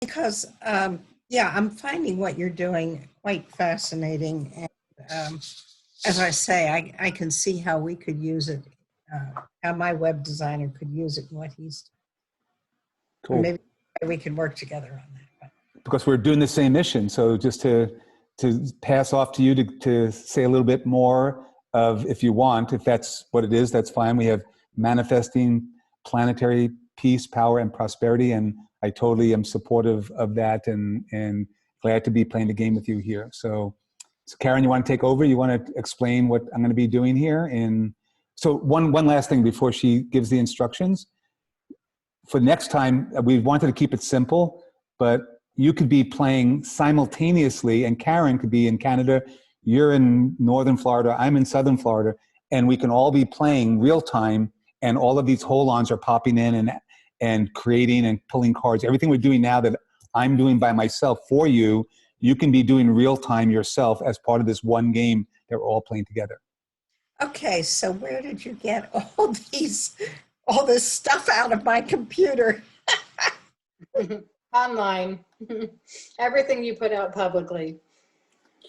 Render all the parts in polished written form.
because, yeah, I'm finding what you're doing quite fascinating. And as I say, I can see how we could use it, how my web designer could use it, and what he's, Cool. maybe we could work together on that. Because we're doing the same mission. So just to pass off to you to say a little bit more of, if you want, if that's what it is, that's fine. We have manifesting planetary peace, power, and prosperity. And I totally am supportive of that and glad to be playing the game with you here. So Karen, you want to take over? You want to explain what I'm going to be doing here? And so one last thing before she gives the instructions. For next time, we wanted to keep it simple, but you could be playing simultaneously, and Karen could be in Canada, you're in Northern Florida, I'm in Southern Florida, and we can all be playing real time, and all of these holons are popping in and creating and pulling cards. Everything we're doing now that I'm doing by myself for you, you can be doing real time yourself as part of this one game that we're all playing together. Okay, so where did you get all this stuff out of my computer? Online. Everything you put out publicly.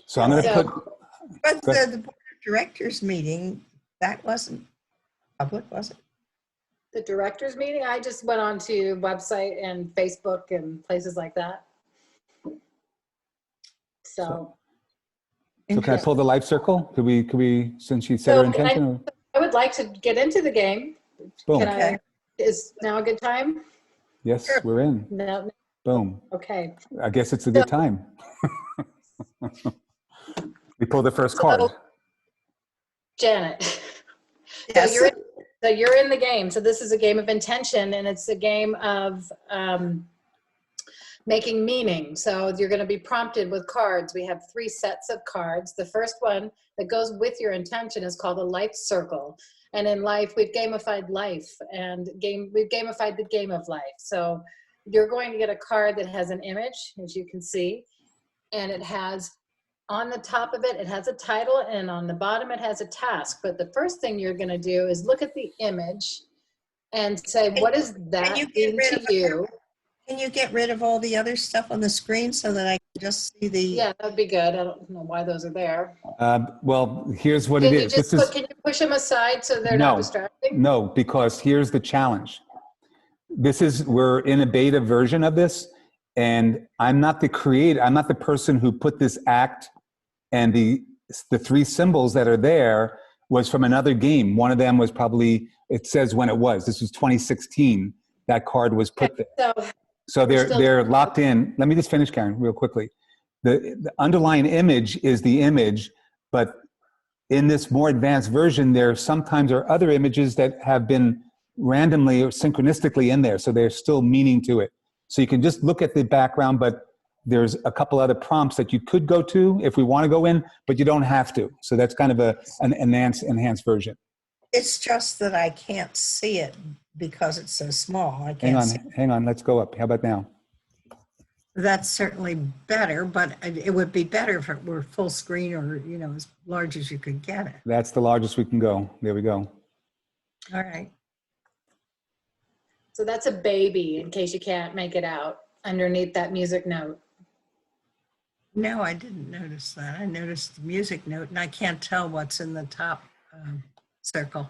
So I'm going to put... But the board of directors meeting, that wasn't public, was it? The directors meeting, I just went on to website and Facebook and places like that. So can I pull the life circle? Could we, since she said her intention? I would like to get into the game. Boom. Can is now a good time? Yes, we're in. No. Boom. Okay. I guess it's a good time. We pulled the first card. Janet. Yes. So you're in the game. So this is a game of intention, and it's a game of making meaning. So you're going to be prompted with cards. We have 3 sets of cards. The first one that goes with your intention is called a life circle. And in life, we've gamified life, and we've gamified the game of life. So you're going to get a card that has an image, as you can see, and it has, on the top of it, it has a title, and on the bottom it has a task. But the first thing you're going to do is look at the image and say, what is that mean to you? Can you get rid of all the other stuff on the screen so that I can just see the... Yeah, that'd be good. I don't know why those are there. Well, here's what it is. Can you push them aside so they're not distracting? No, because here's the challenge. We're in a beta version of this, and I'm not the creator. I'm not the person who put this act, and the 3 symbols that are there was from another game. One of them was probably, it says when it was. This was 2016. That card was put there. So they're locked in. Let me just finish, Karen, real quickly. The underlying image is the image, but in this more advanced version, there sometimes are other images that have been randomly or synchronistically in there, so there's still meaning to it. So you can just look at the background, but there's a couple other prompts that you could go to if we want to go in, but you don't have to. So that's kind of an enhanced version. It's just that I can't see it because it's so small. I can't see it. Hang on, let's go up. How about now? That's certainly better, but it would be better if it were full screen or, as large as you could get it. That's the largest we can go. There we go. All right. So that's a baby, in case you can't make it out, underneath that music note. No, I didn't notice that. I noticed the music note, and I can't tell what's in the top circle.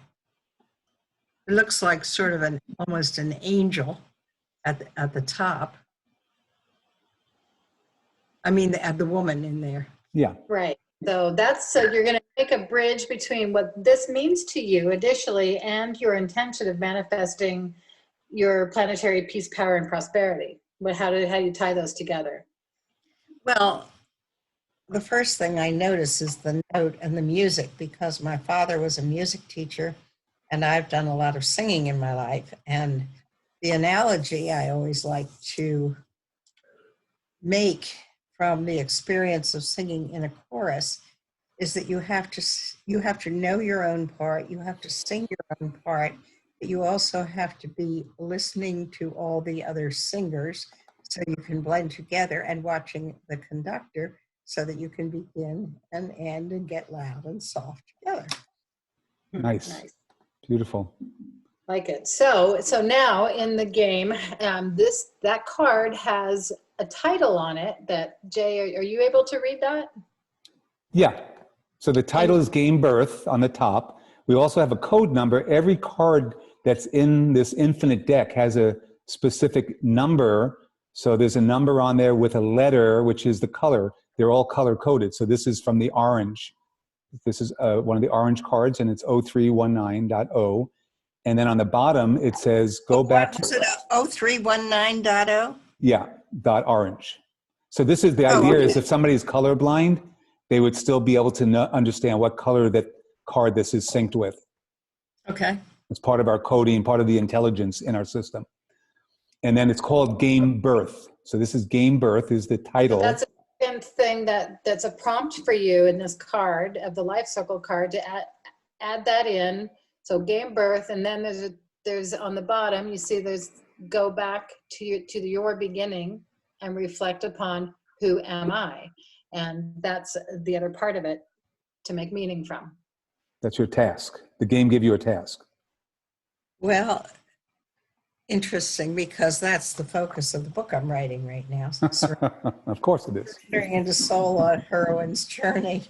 It looks like sort of almost an angel at the top. I mean, the woman in there. Yeah. Right. So you're going to make a bridge between what this means to you initially and your intention of manifesting your planetary peace, power, and prosperity. How do you tie those together? Well, the first thing I notice is the note and the music, because my father was a music teacher and I've done a lot of singing in my life. And the analogy I always like to make from the experience of singing in a chorus is that you have to know your own part, you have to sing your own part, but you also have to be listening to all the other singers so you can blend together, and watching the conductor so that you can begin and end and get loud and soft together. Nice. Beautiful. Like it. So now in the game, that card has a title on it that, Jay, are you able to read that? Yeah. So the title is Game Birth on the top. We also have a code number. Every card that's in this infinite deck has a specific number. So there's a number on there with a letter, which is the color. They're all color coded. So this is from the orange. This is one of the orange cards, and it's 0319.0. And then on the bottom, it says, go back What was it? 0319.0? Yeah, dot orange. So this is the idea is if somebody's colorblind, they would still be able to understand what color that card this is synced with. Okay. It's part of our coding, part of the intelligence in our system. And then it's called Game Birth. So this is Game Birth is the title. So that's a second thing that's a prompt for you in this card of the life circle card to add that in. So Game Birth, and then there's on the bottom, you see there's go back to your beginning and reflect upon who am I? And that's the other part of it to make meaning from. That's your task. The game gave you a task. Well, interesting, because that's the focus of the book I'm writing right now. So Of course it is. entering into solo heroine's journey.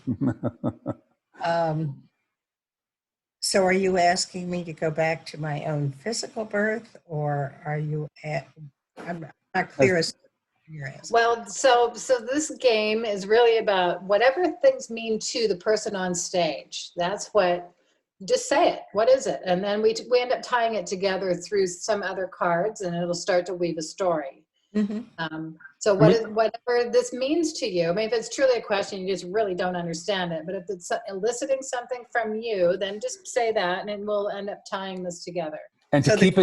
So are you asking me to go back to my own physical birth, or are you I'm not clear as to what you're asking. Well, so this game is really about whatever things mean to the person on stage. That's what, just say it. What is it? And then we end up tying it together through some other cards, and it'll start to weave a story. Mm-hmm. So whatever this means to you, I mean, if it's truly a question, you just really don't understand it. But if it's eliciting something from you, then just say that, and we'll end up tying this together. And to keep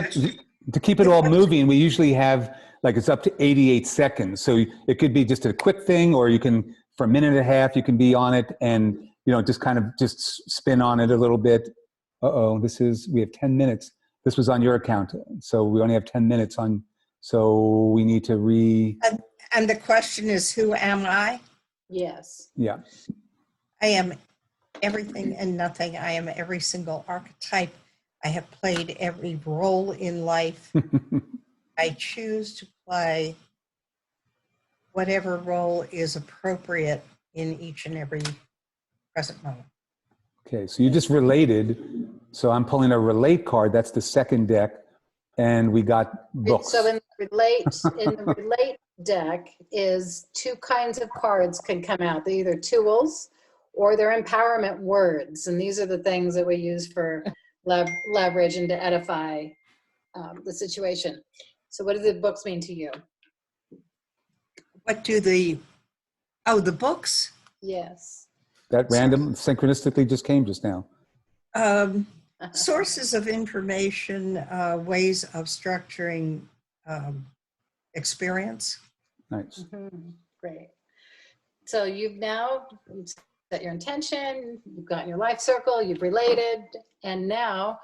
it all moving, we usually have, like, it's up to 88 seconds. So it could be just a quick thing, or you can, for a minute and a half, you can be on it and, just kind of just spin on it a little bit. We have 10 minutes. This was on your account. So we only have 10 minutes on, so we need to And the question is, who am I? Yes. Yeah. I am everything and nothing. I am every single archetype. I have played every role in life. I choose to play whatever role is appropriate in each and every present moment. Okay, so you just related. So I'm pulling a relate card. That's the second deck. And we got books. So in the relate deck is two kinds of cards can come out. They're either tools or they're empowerment words. And these are the things that we use for leverage and to edify the situation. So what do the books mean to you? What do the books? Yes. That random synchronistically just came just now. Sources of information, ways of structuring experience. Nice. Mm-hmm. Great. So you've now set your intention, you've gotten your life circle, you've related, and now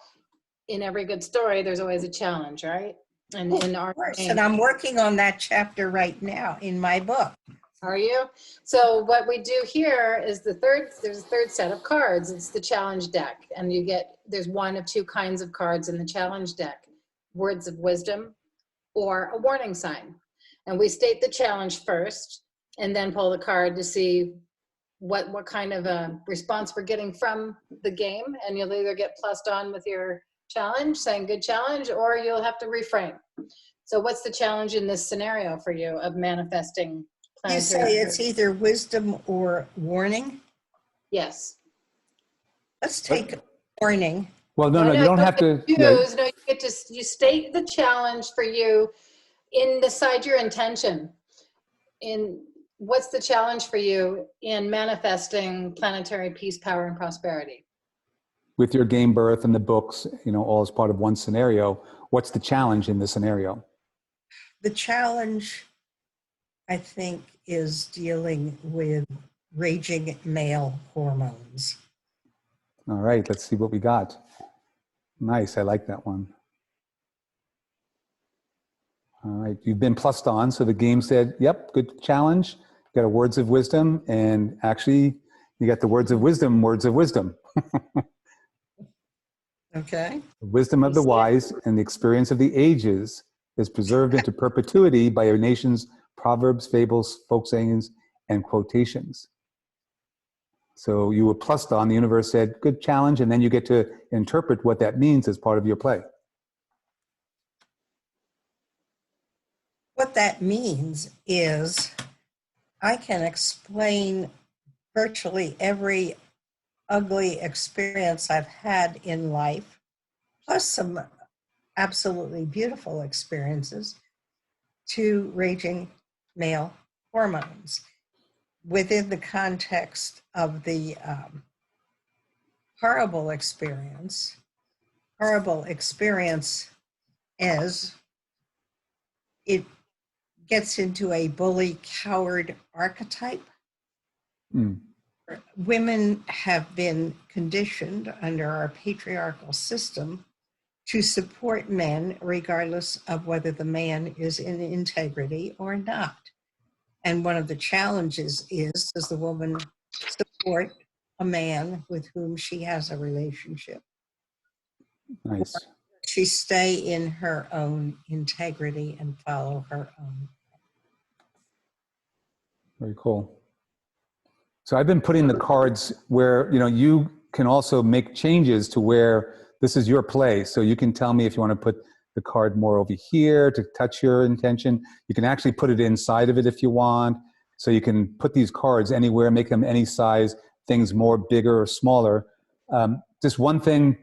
in every good story, there's always a challenge, right? And in our game, and I'm working on that chapter right now in my book. Are you? So what we do here is there's a third set of cards. It's the challenge deck. And there's one of two kinds of cards in the challenge deck, words of wisdom or a warning sign. And we state the challenge first and then pull the card to see what kind of a response we're getting from the game. And you'll either get plussed on with your challenge, saying good challenge, or you'll have to reframe. So what's the challenge in this scenario for you of manifesting? You say it's either wisdom or warning? Yes. Let's take warning. Well, no, you don't have to. Choose. No, you state the challenge for you inside your intention. What's the challenge for you in manifesting planetary peace, power, and prosperity? With your game birth and the books, all as part of one scenario. What's the challenge in the scenario? The challenge, I think, is dealing with raging male hormones. All right, let's see what we got. Nice, I like that one. All right, you've been plussed on, so the game said, yep, good challenge. You got a words of wisdom, and actually, you got the words of wisdom. Okay. The wisdom of the wise and the experience of the ages is preserved into perpetuity by a nation's proverbs, fables, folk sayings, and quotations. So you were plussed on, the universe said, good challenge, and then you get to interpret what that means as part of your play. What that means is I can explain virtually every ugly experience I've had in life, plus some absolutely beautiful experiences, to raging male hormones within the context of the horrible experience. Horrible experience as it gets into a bully coward archetype. Mm. Women have been conditioned under our patriarchal system to support men regardless of whether the man is in integrity or not. And one of the challenges is, does the woman support a man with whom she has a relationship? Nice. Or she stay in her own integrity and follow her own. Very cool. So I've been putting the cards where, you know, you can also make changes to where this is your play. So you can tell me if you want to put the card more over here to touch your intention. You can actually put it inside of it if you want. So you can put these cards anywhere, make them any size, things more bigger or smaller. Just one thing,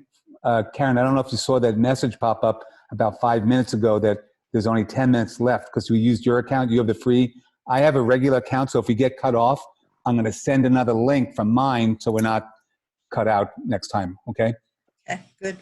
Karen, I don't know if you saw that message pop up about 5 minutes ago that there's only 10 minutes left because we used your account. You have the free. I have a regular account, so if we get cut off, I'm going to send another link from mine so we're not cut out next time, okay? Okay, good.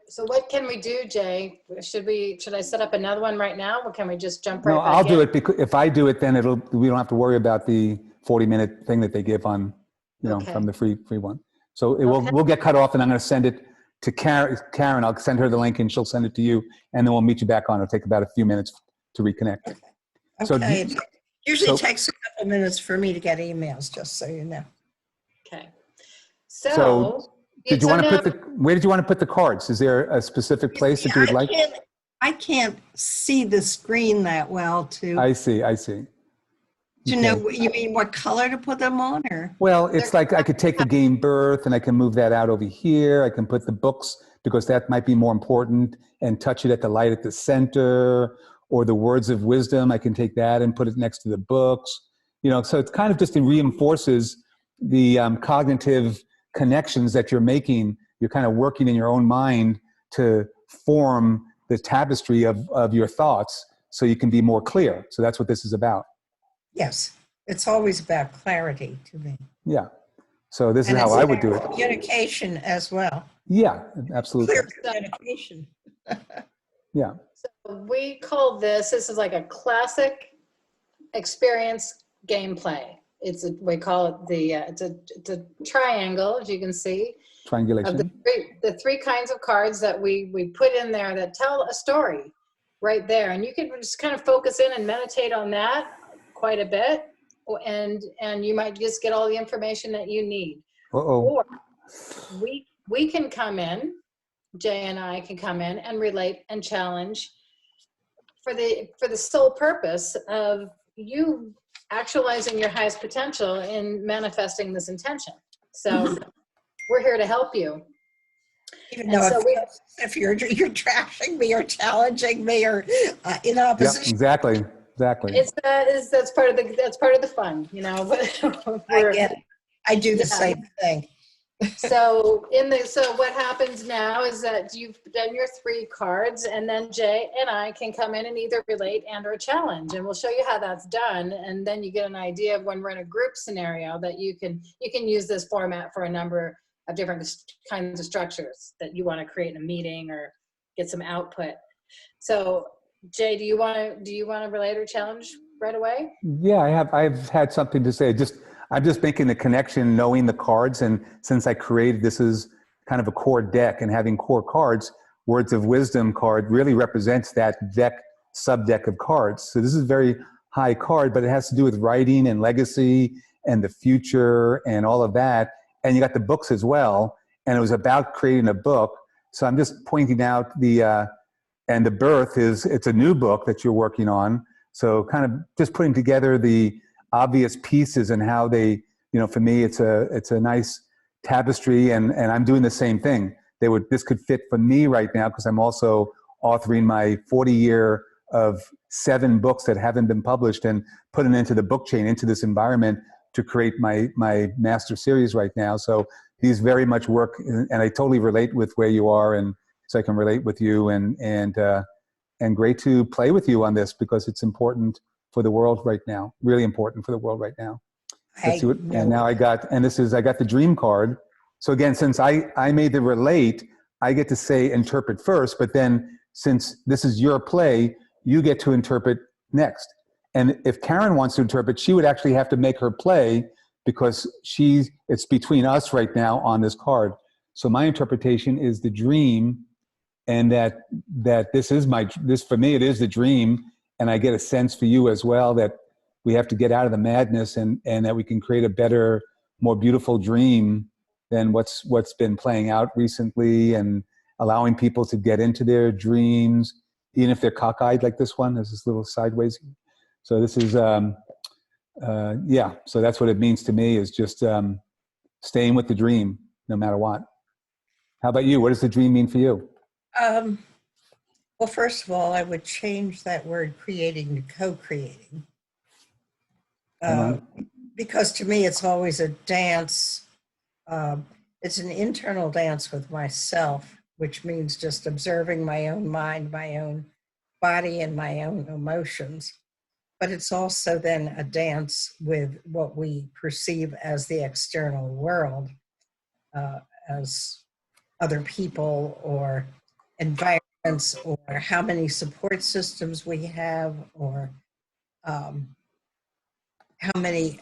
So what can we do, Jay? Should I set up another one right now, or can we just jump right No, back I'll in? do it because if I do it, then we don't have to worry about the 40-minute thing that they give on, you know, Okay. from the free one. So Okay. we'll get cut off, and I'm going to send it to Karen. I'll send her the link, and she'll send it to you, and then we'll meet you back on. It'll take about a few minutes to reconnect. Okay. So Okay. It usually so- takes a couple minutes for me to get emails, just so you know. Okay. So, So did you want to send put where did you want to put the cards? Is there a specific place that you would like? I can't see the screen that well to I see. know. Okay. You mean what color to put them on, or? Well, it's like I could take the game birth and I can move that out over here. I can put the books because that might be more important and touch it at the light at the center, or the words of wisdom. I can take that and put it next to the books. You know, so it's kind of just reinforces the cognitive connections that you're making. You're kind of working in your own mind to form the tapestry of your thoughts so you can be more clear. So that's what this is about. Yes, it's always about clarity to me. Yeah. So this And is how it's I would do it. communication as well. Yeah, absolutely. Clear communication. Yeah. So we call this is like a classic experience gameplay. We call it it's a triangle, as you can see, of Triangulation. the three kinds of cards that we put in there that tell a story right there. And you can just kind of focus in and meditate on that quite a bit. And you might just get all the information that you need. Uh-oh. Or we can come in, Jay and I can come in and relate and challenge for the sole purpose of you actualizing your highest potential in manifesting this intention. So we're here to help you. Even though if you're trashing me or challenging me or in Yeah, opposition. exactly. That's part of the fun, you know. But I get it. I do the same thing. So what happens now is that you've done your 3 cards, and then Jay and I can come in and either relate and or challenge, and we'll show you how that's done. And then you get an idea of when we're in a group scenario that you can use this format for a number of different kinds of structures that you want to create in a meeting or get some output. So Jay, do you want to relate or challenge right away? Yeah, I've had something to say. I'm just making the connection, knowing the cards, and since I created this is kind of a core deck, and having core cards, Words of Wisdom card really represents that deck, sub-deck of cards. So this is a very high card, but it has to do with writing and legacy and the future and all of that. And you got the books as well, and it was about creating a book. So I'm just pointing out and the birth it's a new book that you're working on, So kind of just putting together the obvious pieces and how they, for me, it's a nice tapestry, and I'm doing the same thing. This could fit for me right now because I'm also authoring my 40-year of 7 books that haven't been published and putting into the book chain, into this environment to create my master series right now. So these very much work, and I totally relate with where you are, and so I can relate with you, and great to play with you on this because it's important for the world right now, really important for the world right now. Let's see what, and now I got the dream card. So again, since I made the relate, I get to say interpret first, but then since this is your play, you get to interpret next. And if Karen wants to interpret, she would actually have to make her play because it's between us right now on this card. So my interpretation is the dream, and that this for me, it is the dream. And I get a sense for you as well that we have to get out of the madness and that we can create a better, more beautiful dream than what's been playing out recently, and allowing people to get into their dreams, even if they're cockeyed like this one. There's this little sideways. So this is, so that's what it means to me, is just staying with the dream no matter what. How about you? What does the dream mean for you? Well, first of all, I would change that word creating to co-creating. Because to me, it's always a dance. It's an internal dance with myself, which means just observing my own mind, my own body, and my own emotions. But it's also then a dance with what we perceive as the external world, as other people or environments, or how many support systems we have, or how many